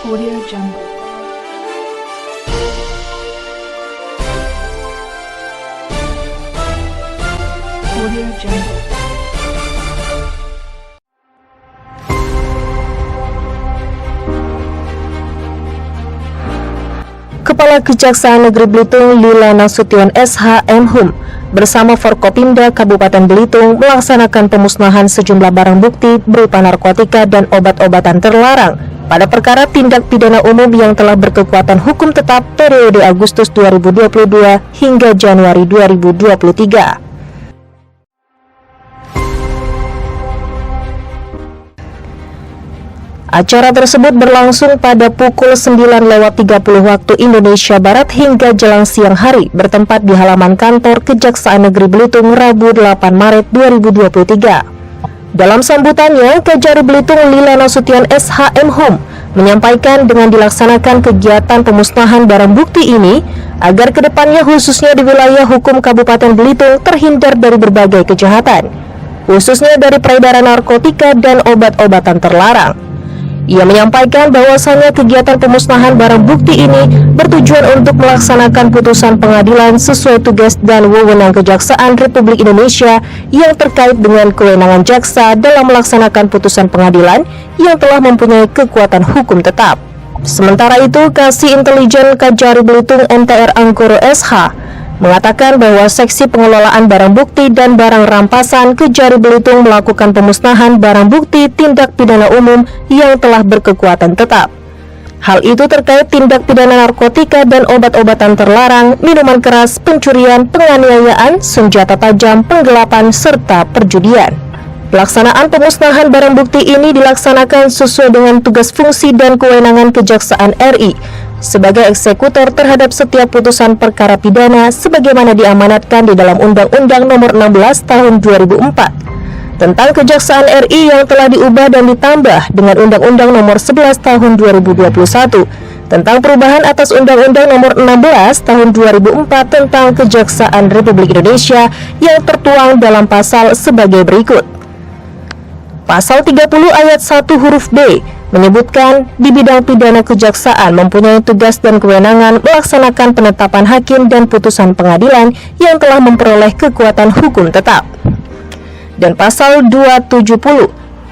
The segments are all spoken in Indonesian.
Audio Jungle. Audio Jungle. Kepala Kejaksaan Negeri Belitung Lila Nasution SH.M.Hum bersama Forkopimda Kabupaten Belitung melaksanakan pemusnahan sejumlah barang bukti berupa narkotika dan obat-obatan terlarang pada perkara tindak pidana umum yang telah berkekuatan hukum tetap periode Agustus 2022 hingga Januari 2023. Acara tersebut berlangsung pada pukul 9.30 waktu Indonesia Barat hingga jelang siang hari, bertempat di halaman kantor Kejaksaan Negeri Belitung Rabu 8 Maret 2023. Dalam sambutannya, Kejari Belitung Lila Nasution SH.M.Hum menyampaikan dengan dilaksanakan kegiatan pemusnahan barang bukti ini agar kedepannya khususnya di wilayah hukum Kabupaten Belitung terhindar dari berbagai kejahatan, khususnya dari peredaran narkotika dan obat-obatan terlarang. Ia menyampaikan bahwasannya kegiatan pemusnahan barang bukti ini bertujuan untuk melaksanakan putusan pengadilan sesuai tugas dan wewenang Kejaksaan Republik Indonesia yang terkait dengan kewenangan jaksa dalam melaksanakan putusan pengadilan yang telah mempunyai kekuatan hukum tetap. Sementara itu, Kasih Intelijen Kejari Belitung MTR Anggoro SH mengatakan bahwa Seksi Pengelolaan Barang Bukti dan Barang Rampasan Kejari Belitung melakukan pemusnahan barang bukti tindak pidana umum yang telah berkekuatan tetap. Hal itu terkait tindak pidana narkotika dan obat-obatan terlarang, minuman keras, pencurian, penganiayaan, senjata tajam, penggelapan, serta perjudian. Pelaksanaan pemusnahan barang bukti ini dilaksanakan sesuai dengan tugas fungsi dan kewenangan Kejaksaan RI sebagai eksekutor terhadap setiap putusan perkara pidana sebagaimana diamanatkan di dalam Undang-Undang Nomor 16 Tahun 2004 tentang Kejaksaan RI yang telah diubah dan ditambah dengan Undang-Undang Nomor 11 Tahun 2021 tentang perubahan atas Undang-Undang Nomor 16 Tahun 2004 tentang Kejaksaan Republik Indonesia yang tertuang dalam pasal sebagai berikut. Pasal 30 ayat 1 huruf B menyebutkan di bidang pidana kejaksaan mempunyai tugas dan kewenangan melaksanakan penetapan hakim dan putusan pengadilan yang telah memperoleh kekuatan hukum tetap. Dan pasal 270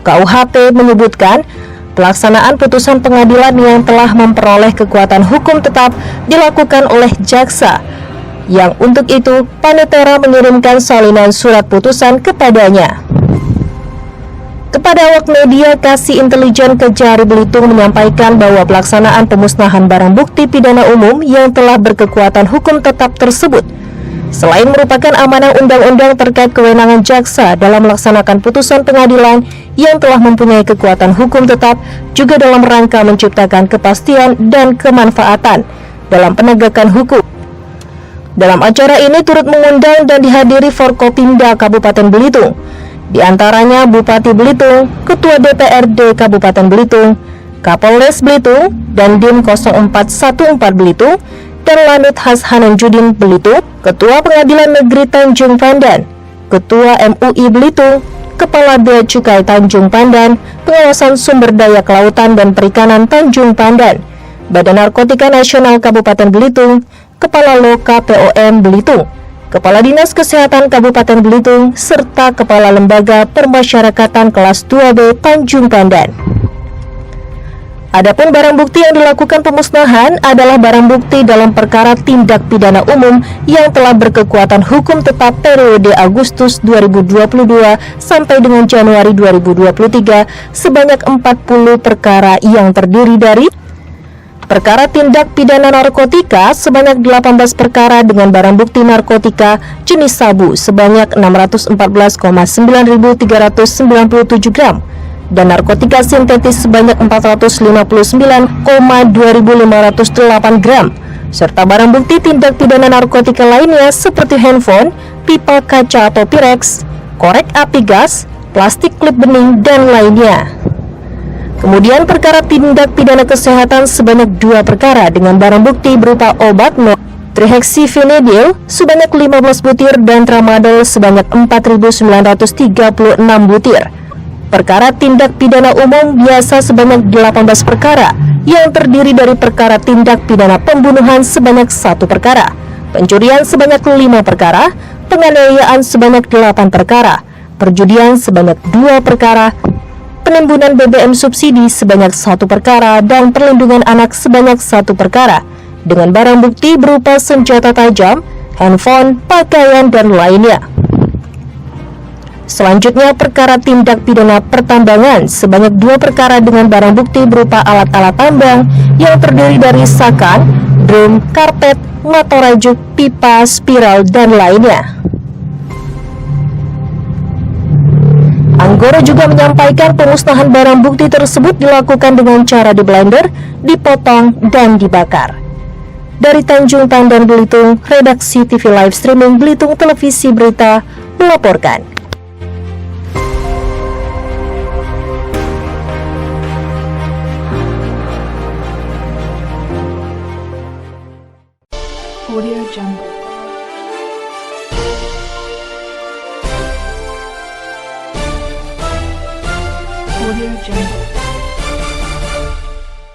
KUHP menyebutkan pelaksanaan putusan pengadilan yang telah memperoleh kekuatan hukum tetap dilakukan oleh jaksa, yang untuk itu panitera mengirimkan salinan surat putusan kepadanya. Kepada awak media, Kasih Intelijen Kejari Belitung menyampaikan bahwa pelaksanaan pemusnahan barang bukti pidana umum yang telah berkekuatan hukum tetap tersebut, selain merupakan amanah undang-undang terkait kewenangan jaksa dalam melaksanakan putusan pengadilan yang telah mempunyai kekuatan hukum tetap, juga dalam rangka menciptakan kepastian dan kemanfaatan dalam penegakan hukum. Dalam acara ini turut mengundang dan dihadiri Forkopimda Kabupaten Belitung, di antaranya Bupati Belitung, Ketua DPRD Kabupaten Belitung, Kapolres Belitung, dan Dim 0414 Belitung, dan Lanut Hashananjudin Belitung, Ketua Pengadilan Negeri Tanjung Pandan, Ketua MUI Belitung, Kepala Bea Cukai Tanjung Pandan, Pengawasan Sumber Daya Kelautan dan Perikanan Tanjung Pandan, Badan Narkotika Nasional Kabupaten Belitung, Kepala Loka POM Belitung, Kepala Dinas Kesehatan Kabupaten Belitung, serta Kepala Lembaga Permasyarakatan Kelas 2B Tanjung Pandan. Adapun barang bukti yang dilakukan pemusnahan adalah barang bukti dalam perkara tindak pidana umum yang telah berkekuatan hukum tetap periode Agustus 2022 sampai dengan Januari 2023 sebanyak 40 perkara yang terdiri dari perkara tindak pidana narkotika sebanyak 18 perkara dengan barang bukti narkotika jenis sabu sebanyak 614,9397 gram dan narkotika sintetis sebanyak 459,2508 gram serta barang bukti tindak pidana narkotika lainnya seperti handphone, pipa kaca atau Pyrex, korek api gas, plastik klip bening, dan lainnya. Kemudian perkara tindak pidana kesehatan sebanyak 2 perkara dengan barang bukti berupa obat trihexyphenidyl sebanyak 15 butir dan tramadol sebanyak 4.936 butir. Perkara tindak pidana umum biasa sebanyak 18 perkara yang terdiri dari perkara tindak pidana pembunuhan sebanyak 1 perkara, pencurian sebanyak 5 perkara, penganiayaan sebanyak 8 perkara, perjudian sebanyak 2 perkara, penimbunan BBM subsidi sebanyak 1 perkara, dan perlindungan anak sebanyak 1 perkara, dengan barang bukti berupa senjata tajam, handphone, pakaian, dan lainnya. Selanjutnya, perkara tindak pidana pertambangan sebanyak 2 perkara dengan barang bukti berupa alat-alat tambang yang terdiri dari sakan, drum, karpet, motor rajuk, pipa, spiral, dan lainnya. Anggoro juga menyampaikan pemusnahan barang bukti tersebut dilakukan dengan cara di blender, dipotong, dan dibakar. Dari Tanjung Pandan, Belitung, redaksi TV Live Streaming Belitung Televisi Berita melaporkan. Audio Jungle. Audio Jungle.